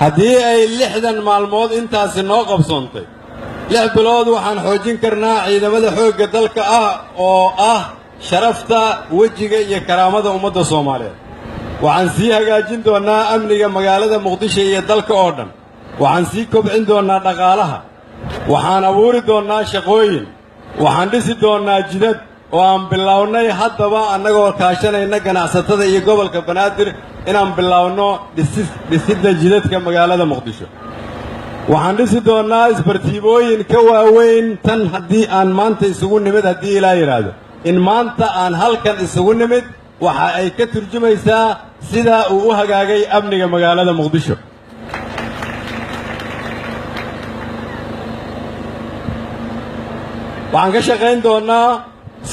haddii ay 60 maalmood intaasi noo qabsoontay 6 bilood waxaan xoojin karnaa ciidamada xoogga dalka oo ah sharafta wejiga iyo karaamada ummadda Soomaaliyeed waxaan sii hagaajin doonaa amniga magaalada Muqdisho iyo dalka oo dhan waxaan sii kobcin doonaa dhaqaalaha waxaan abuuri doonaa shaqooyin waxaan dhisi doonaa jidad oo aan bilownay haddaba annagoo kaashanayna ganacsatada iyo gobolka Banaadir inaan bilowno dhisidda jidadka magaalada Muqdisho waxaan dhisi doonaa isbartiibooyin ka waaweyn tan haddii aan maanta isugu nimid haddii Ilaahay yiraahdo in maanta aan halkan isugu nimid waxa ay ka turjumaysaa sida uu u hagaagay amniga magaalada Muqdisho waxaan ka shaqayn doonaa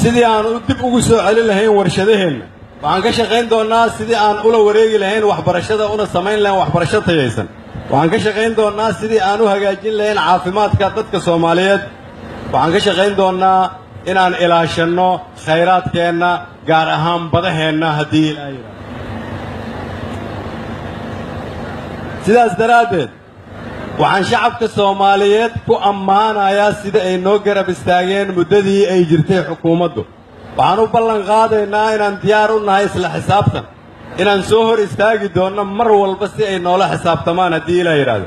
sidii aan dib ugu soo celin lahayn warshadaheena waxaan ka shaqayn doonaa sidii aan ula wareegi lahayn waxbarashada una samayn lahayn waxbarasho tayaysan waxaan ka shaqayn doonaa sidii aan u hagaajin lahayn caafimaadka dadka Soomaaliyeed waxaan ka shaqayn doonaa inaan ilaashano khayraadkeena gaar ahaan badaheena haddii Ilaahay sidaas daraadeed waxaan shacabka Soomaaliyeed ku ammaanayaa sida ay noo garab istaageen muddadii ay jirtay xukuumaddu waxaan u ballan qaadaynaa inaan diyaar u nahay isla xisaabtan inaan soo hor istaagi doonno mar walba si ay noola xisaabtamaan haddii Ilaahay yiraahdo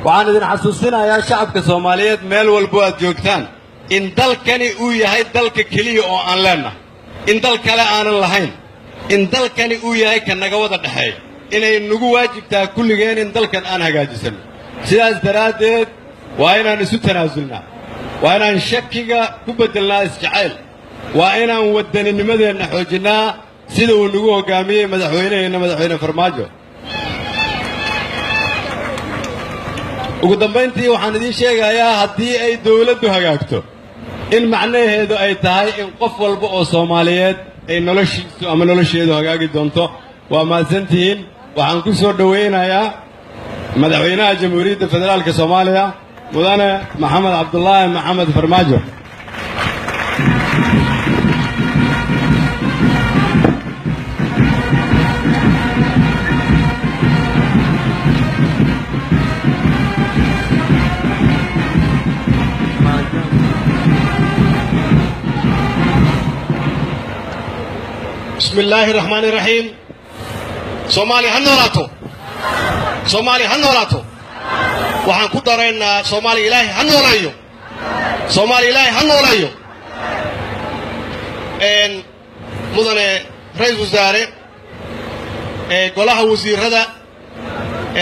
waxaan idin xasuusinayaa shacabka Soomaaliyeed meel walba aad joogtaan in dalkani uu yahay dalka kaliya oo aan leenahay in dal kale aanan lahayn in dalkani uu yahay ka naga wada dhaxeeya inay nagu waajibtaa kulligeen in dalkan aan hagaajisano sidaas daraadeed waa inaan isu tanaasulnaa waa inaan shakiga ku bedelnaa isjacayl waa inaan waddaninimadeenna xoojinnaa sida uu nagu hoggaamiyey madaxweyneheenna madaxweyne Farmaajo ugu dambayntii waxaan idiin sheegayaa haddii ay dawladdu hagaagto in macnaheedu ay tahay in qof walba oo Soomaaliyeed ay noloshiisu ama nolosheedu hagaagi doonto waa mahadsantihiin waxaan ku soo dhaweynayaa madaxweynaha jamhuuriyadda federaalka Soomaaliya mudane Maxamed Cabdullaahi Maxamed Farmaajo بسم الله الرحمن الرحيم Soomaali hanolaato Soomaali hanolaato waxaan ku dareynaa Soomaali Ilaahay hanoolayo Soomaali Ilaahay hanoolayo mudane ra'iisul wasaare golaha wasiirada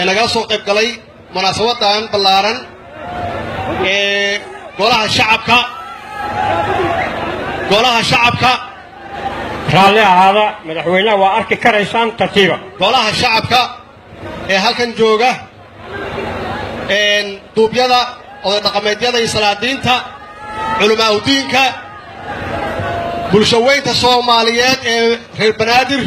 naga soo qayb galay munaasabadan ballaaran golaha shacabka raalli ahaada madaxweynaha waa arki karaysaan tartiiba golaha shacabka halkan jooga duubyada oday dhaqameedyada iyo salaadiinta culamaa u diinka bulshaweynta Soomaaliyeed ee reer Banaadir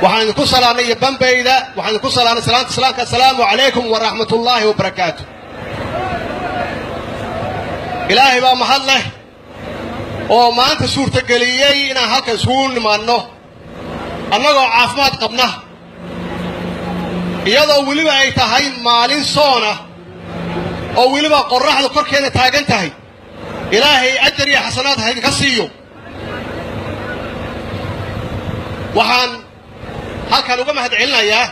waxaan idinku salaanay iyo Bambayda waxaan idinku salaanay salaanta assalaamu calaykum wa rahmatullaahi wa barakaatuh ilaahay baa mahad leh oo maanta suurtageliyey inaan halkan isugu nimaanno annagoo caafimaad qabna iyadoo weliba ay tahay maalin soona oo weliba qorraxdu korkeena taagan tahay ilaahay ajar iyo xasanaad ha idinka siiyo waxaan halkan uga mahad celinayaa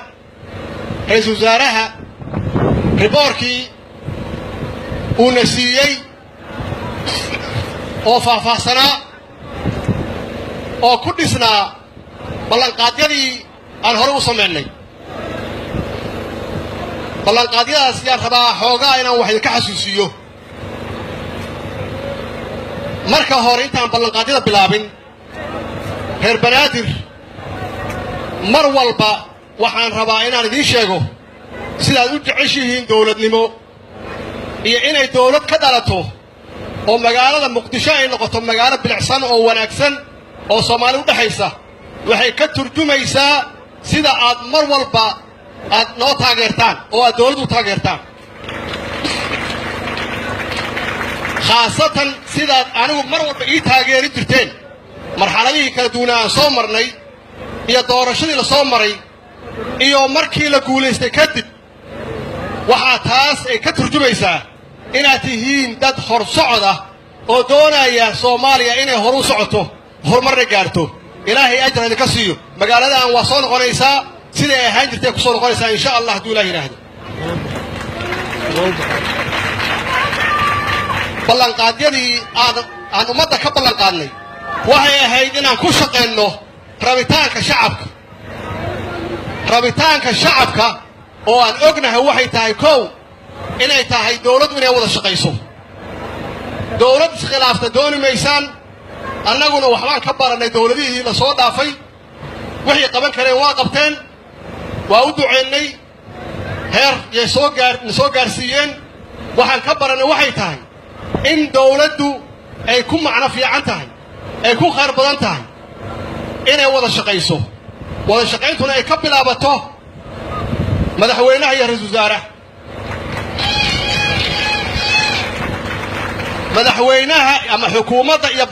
ra'iisul wasaaraha riboorkii uuna siiyey oo faahfaahsanaa oo ku dhisnaa ballanqaadyadii aan hore u samaynay ballanqaadyadaas yaan rabaa xoogaa inaan wax idinka xasuusiyo marka hore intaan ballanqaadyada bilaabin reer Banaadir mar walba waxaan rabaa inaan idiin sheego sidaad u jeceshihiin dawladnimo iyo inay dawlad ka dhalato oo magaalada Muqdisho ay noqoto magaalo bilicsan oo wanaagsan oo Soomaali u dhaxaysa waxay ka turjumaysaa sida aad mar walba aad noo taageertaan oo aad dawladdu taageertaan khaasatan sidaad anigu mar walba ii taageeri jirteen marxaladihii kala duwan aan soo marnay iyo doorashadii la soo maray iyo markii la guulaystay kadib waxaa taas ay ka turjumaysaa inaad tihiin dad hor socod ah oo doonaya Soomaaliya inay hor u socoto horumarna gaarto ilaahay ajr idinka siiyo magaaladan waa soo noqonaysaa sida ay ahaan jirtay ku soo noqonaysaa insha Allah hadduu ilaahay yiraahdo ballanqaadyadii aan ummadda ka ballanqaadnay waxay ahayd inaan ku shaqeyno rabitaanka shacabka oo aan ognahay waxay tahay kow inay tahay dawladdu inay wada shaqayso dawlad iskhilaafta dooni maysaan annaguna waxbaan ka baranay dawladihii la soo dhaafay wixii qaban kareen waa qabteen waa u duceynay heer yay soo gaarsiiyeen waxaan ka baranay waxay tahay in dawladdu ay ku macno fiican tahay ay ku khayr badan tahay inay wada shaqayso wada shaqayntuna ay ka bilaabato madaxweynaha iyo ra'iisul wasaaraha madaxweynaha ama xukuumadda iyo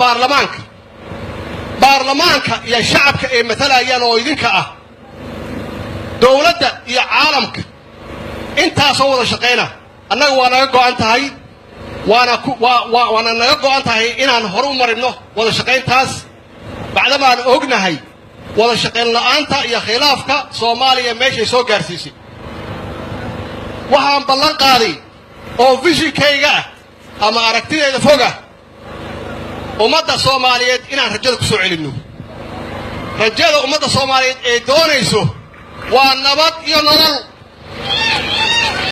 baarlamaanka iyo shacabka ay matalayaan oo idinka ah dawladda iyo caalamka intaasoo wada shaqayna annaga waa naga go'an tahay waana naga go'an tahay inaan hore u marino wada shaqayntaas bacdamaan ognahay wada shaqayn la'aanta iyo khilaafka Soomaaliya meeshay soo gaarsiisay waxaan ballan qaaday oo visionkayga ama aragtideeda foga ummadda Soomaaliyeed inaan rajada ku soo celinno rajada ummadda Soomaaliyeed ee doonayso waa nabad iyo nolol